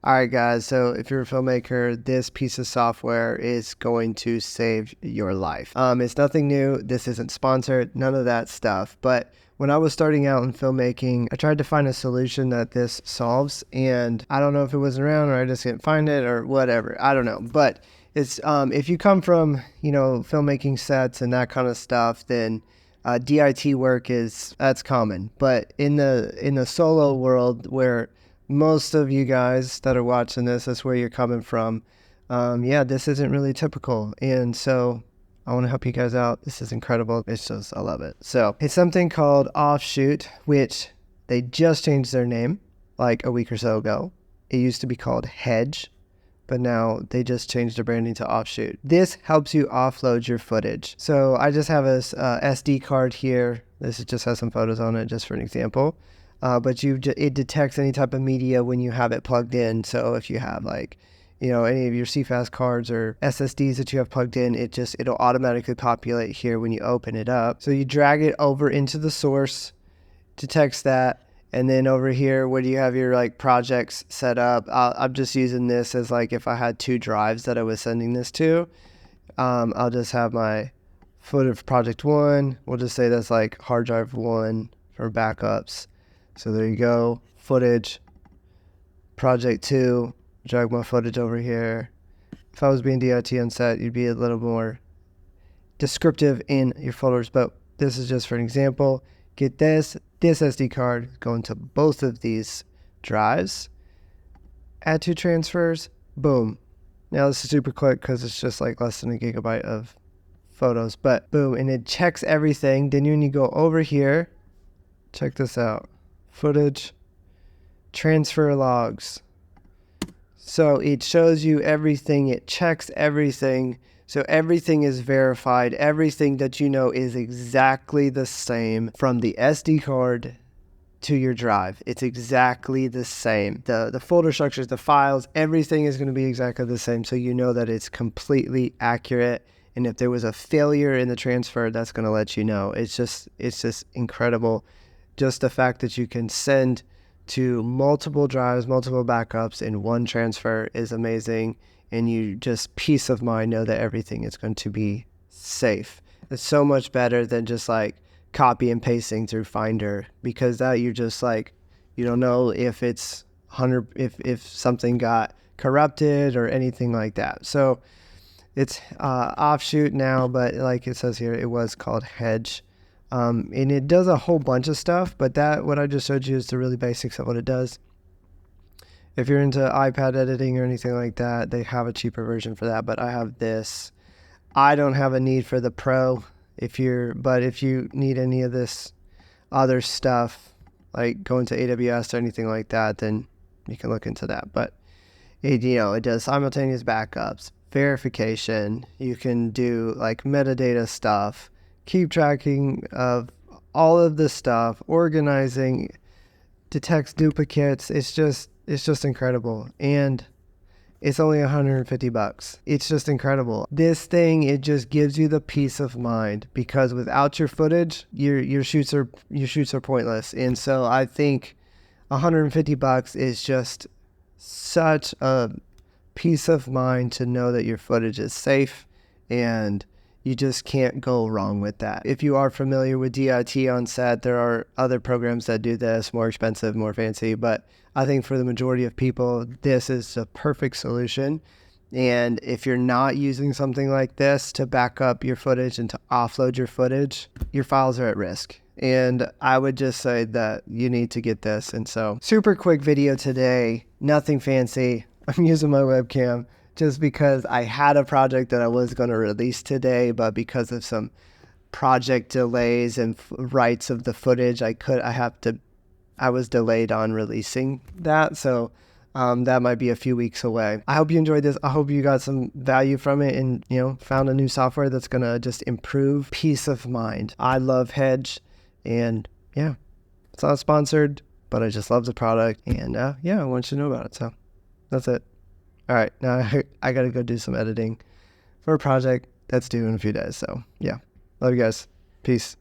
All right, guys. So if you're a filmmaker, this piece of software is going to save your life. It's nothing new. This isn't sponsored, none of that stuff. But when I was starting out in filmmaking, I tried to find a solution that this solves. And I don't know if it wasn't around or I just didn't find it or whatever. I don't know. But it's if you come from, filmmaking sets and that kind of stuff, then DIT work that's common. But in the solo world where most of you guys that are watching this, that's where you're coming from. This isn't really typical. And so I want to help you guys out. This is incredible. I love it. So it's something called Offshoot, which they just changed their name like a week or so ago. It used to be called Hedge, but now they just changed their branding to Offshoot. This helps you offload your footage. So I just have a SD card here. This just has some photos on it just for an example. But it detects any type of media when you have it plugged in. So if you have any of your CFast cards or SSDs that you have plugged in, it'll automatically populate here when you open it up. So you drag it over into the source, detects that, and then over here where you have your projects set up, I'm just using this as if I had 2 drives that I was sending this to. I'll just have my footage project 1. We'll just say that's hard drive 1 for backups. So there you go, footage, project 2, drag my footage over here. If I was being DIT on set, you'd be a little more descriptive in your folders, but this is just for an example. Get this SD card, go into both of these drives, add 2 transfers, boom. Now this is super quick because it's just less than a gigabyte of photos, but boom, and it checks everything. Then when you go over here, check this out. Footage, transfer logs. So it shows you everything, it checks everything. So everything is verified. Everything that you know is exactly the same from the SD card to your drive. It's exactly the same. The folder structures, the files, everything is going to be exactly the same. So you know that it's completely accurate. And if there was a failure in the transfer, that's going to let you know. It's just incredible. Just the fact that you can send to multiple drives, multiple backups in one transfer is amazing. And you just peace of mind know that everything is going to be safe. It's so much better than just copy and pasting through Finder, because that you're just you don't know if it's if something got corrupted or anything like that. So it's Offshoot now, but like it says here, it was called Hedge. And it does a whole bunch of stuff, but what I just showed you is the really basics of what it does. If you're into iPad editing or anything like that, they have a cheaper version for that, but I have this. I don't have a need for the Pro. But if you need any of this other stuff, like going to AWS or anything like that, then you can look into that. But it does simultaneous backups, verification. You can do metadata stuff, keep tracking of all of this stuff, organizing, detects duplicates. It's just incredible. And it's only $150. It's just incredible. This thing, it just gives you the peace of mind, because without your footage, your shoots are pointless. And so I think $150 is just such a peace of mind to know that your footage is safe, and you just can't go wrong with that. If you are familiar with DIT on set, there are other programs that do this, more expensive, more fancy, but I think for the majority of people, this is the perfect solution. And if you're not using something like this to back up your footage and to offload your footage, your files are at risk. And I would just say that you need to get this. And so, super quick video today, nothing fancy. I'm using my webcam just because I had a project that I was going to release today, but because of some project delays and rights of the footage, I was delayed on releasing that. So that might be a few weeks away. I hope you enjoyed this. I hope you got some value from it and, found a new software that's going to just improve peace of mind. I love Hedge, and it's not sponsored, but I just love the product, and I want you to know about it. So that's it. All right, now I got to go do some editing for a project that's due in a few days. So love you guys. Peace.